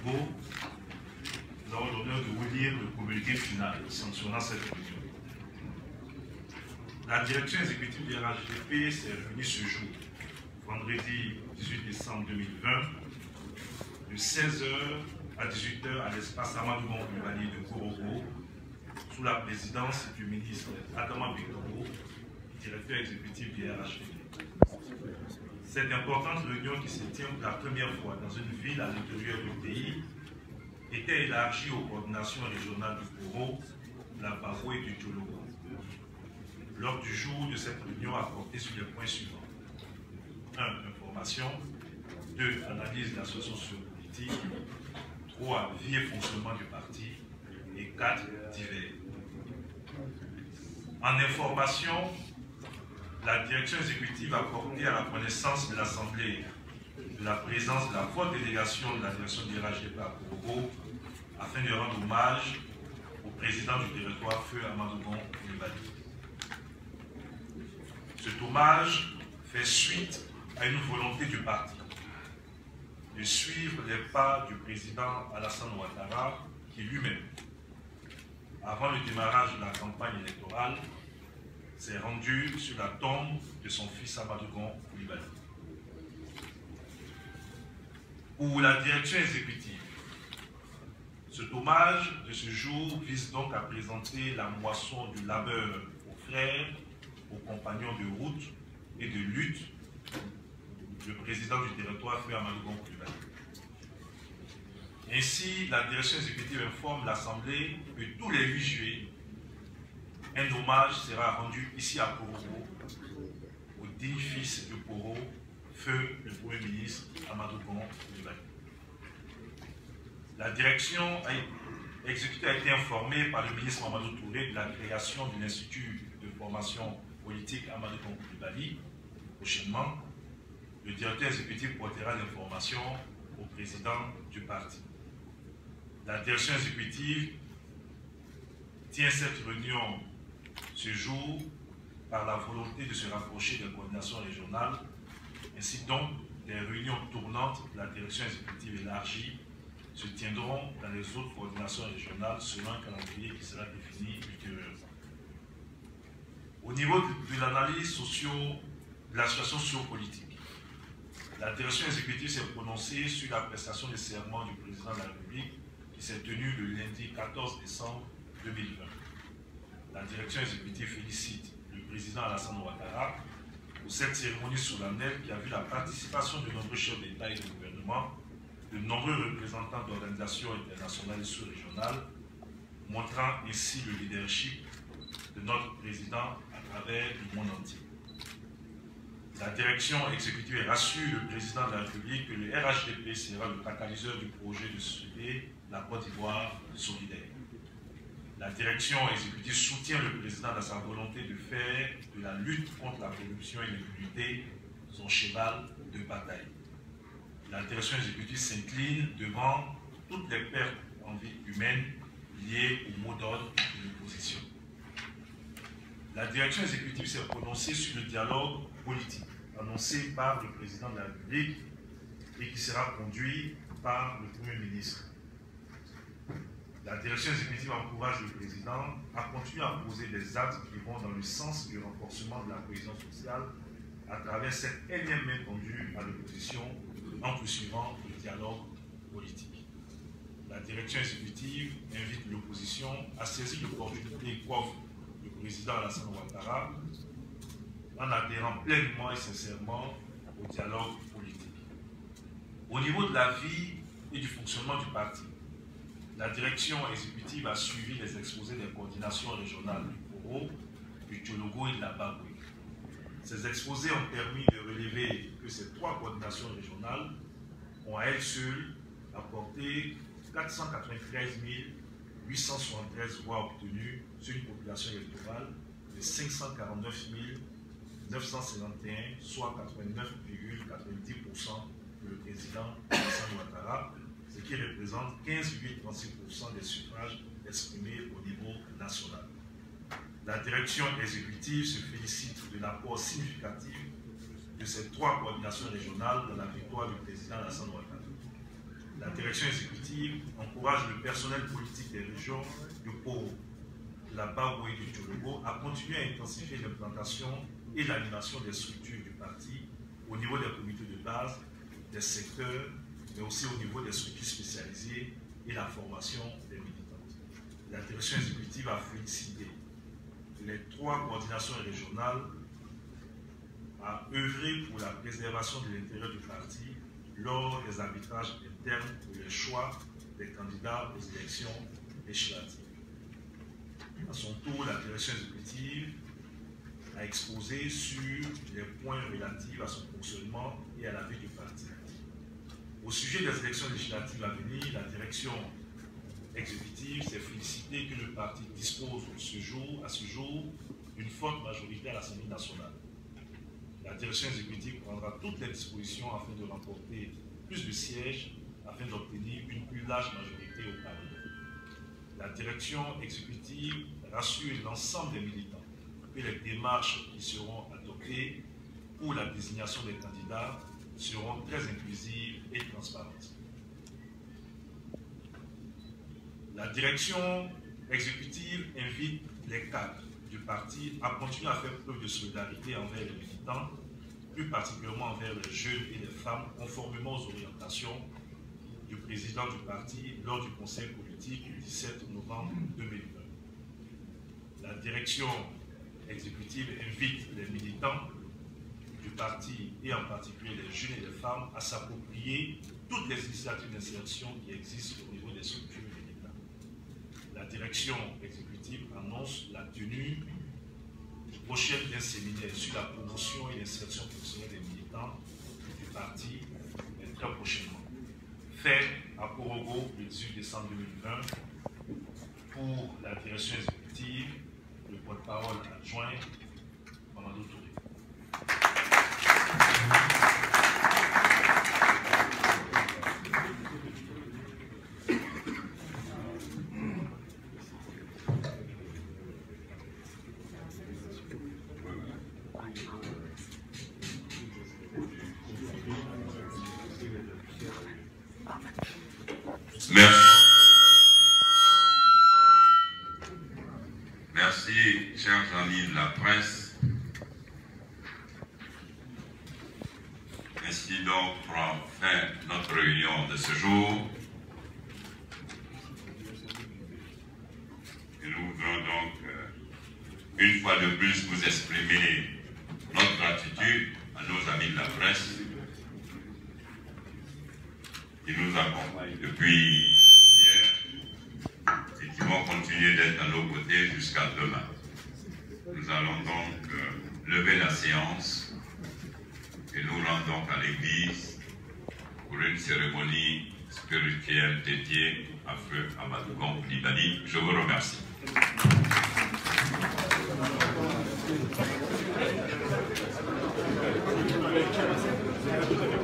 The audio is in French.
Togo, nous avons l'honneur de vous lire le communiqué final sanctionnant cette réunion. La direction exécutive de RHDP s'est réunie ce jour, vendredi 18 décembre 2020, de 16h à 18h à l'espace Amadou Bon Coulibaly de Korogo, sous la présidence du ministre Adama Victoro, directeur exécutif du RHDP. Cette importante réunion qui se tient pour la première fois dans une ville à l'intérieur du pays était élargie aux coordinations régionales du Poro, de la Babo et du Tchologo. L'ordre du jour de cette réunion a porté sur les points suivants. 1. Information. 2. Analyse de la situation sociopolitique. 3. Vie et fonctionnement du parti. Et 4. Divers. En information, la direction exécutive a porté à la connaissance de l'Assemblée de la présence de la forte délégation de la direction du RHDP à Korogo afin de rendre hommage au président du territoire, Feu Amadou Bon Coulibaly. Cet hommage fait suite à une volonté du parti de suivre les pas du président Alassane Ouattara qui lui-même, avant le démarrage de la campagne électorale, s'est rendu sur la tombe de son fils Amadou Bon Coulibaly. Pour la direction exécutive, cet hommage de ce jour vise donc à présenter la moisson du labeur aux frères, aux compagnons de route et de lutte, le président du territoire, Feu Amadou Bon Coulibaly. Ainsi, la direction exécutive informe l'Assemblée que tous les 8 juillet, un hommage sera rendu ici à Korogo au digne fils de Poro, Feu le Premier ministre Amadou Bon Coulibaly. La direction exécutive a été informée par le ministre Mamadou Touré de la création de l'Institut de formation politique Amadou Bon Coulibaly. Prochainement, le directeur exécutif portera l'information au président du parti. La direction exécutive tient cette réunion ce jour par la volonté de se rapprocher des coordinations régionales. Ainsi donc, des réunions tournantes de la direction exécutive élargie se tiendront dans les autres coordinations régionales selon un calendrier qui sera défini ultérieurement. Au niveau de l'analyse de la situation sociopolitique, la direction exécutive s'est prononcée sur la prestation de serment du président de la République qui s'est tenue le lundi 14 décembre 2020. La direction exécutive félicite le président Alassane Ouattara pour cette cérémonie solennelle qui a vu la participation de nombreux chefs d'État et de gouvernement, de nombreux représentants d'organisations internationales et sous-régionales, montrant ainsi le leadership de notre président à travers le monde entier. La direction exécutive rassure le président de la République que le RHDP sera le catalyseur du projet de société la Côte d'Ivoire solidaire. La direction exécutive soutient le président dans sa volonté de faire de la lutte contre la corruption et l'impunité son cheval de bataille. La direction exécutive s'incline devant toutes les pertes en vie humaine liées au mot d'ordre de l'opposition. La direction exécutive s'est prononcée sur le dialogue politique annoncé par le président de la République et qui sera conduit par le Premier ministre. La direction exécutive encourage le président à continuer à poser des actes qui vont dans le sens du renforcement de la cohésion sociale à travers cette énième main tendue à l'opposition en poursuivant le dialogue politique. La direction exécutive invite l'opposition à saisir l'opportunité qu'offre le président Alassane Ouattara en adhérant pleinement et sincèrement au dialogue politique. Au niveau de la vie et du fonctionnement du parti, la direction exécutive a suivi les exposés des coordinations régionales du Poro, du Tchologo et de la Baboué. Ces exposés ont permis de relever que ces 3 coordinations régionales ont à elles seules apporté 493 873 voix obtenues sur une population électorale de 549 951, soit 89,90% pour le président Alassane Ouattara, ce qui représente 15,36% des suffrages exprimés au niveau national. La direction exécutive se félicite de l'apport significatif de ces 3 coordinations régionales dans la victoire du président Alassane Ouattara. La direction exécutive encourage le personnel politique des régions du Poro, la Baoue et du Tchologo à continuer à intensifier l'implantation et l'animation des structures du parti au niveau des comités de base, des secteurs, mais aussi au niveau des structures spécialisées et la formation des militantes. La direction exécutive a félicité les 3 coordinations régionales à œuvrer pour la préservation de l'intérêt du parti lors des arbitrages internes pour le choix des candidats aux élections législatives. À son tour, la direction exécutive a exposé sur les points relatifs à son fonctionnement et à la vie du parti. Au sujet des élections législatives à venir, la direction exécutive s'est félicitée que le parti dispose à ce jour d'une forte majorité à l'Assemblée nationale. La direction exécutive prendra toutes les dispositions afin de remporter plus de sièges, afin d'obtenir une plus large majorité au Parlement. La direction exécutive rassure l'ensemble des militants que les démarches qui seront adoptées pour la désignation des candidats seront très inclusives et transparentes. La direction exécutive invite les cadres du parti à continuer à faire preuve de solidarité envers les militants, plus particulièrement envers les jeunes et les femmes, conformément aux orientations du président du parti lors du conseil politique du 17 novembre 2020. La direction exécutive invite les militants du parti et en particulier les jeunes et les femmes à s'approprier toutes les initiatives d'insertion qui existent au niveau des structures de l'État. La direction exécutive annonce la tenue prochaine d'un séminaire sur la promotion et l'insertion professionnelle des militants du parti très prochainement. Fait à Porogo le 18 décembre 2020 pour la direction exécutive, le porte-parole adjoint, Mamadou Touré. Merci, chers amis de la presse. Ainsi donc prend fin notre réunion de ce jour. Et nous voudrons donc, une fois de plus, vous exprimer notre gratitude à nos amis de la presse qui nous accompagnent depuis hier et qui vont continuer d'être à nos côtés jusqu'à demain. Nous allons donc lever la séance et nous rendons à l'église pour une cérémonie spirituelle dédiée à Feu Amadou Coulibaly. Je vous remercie.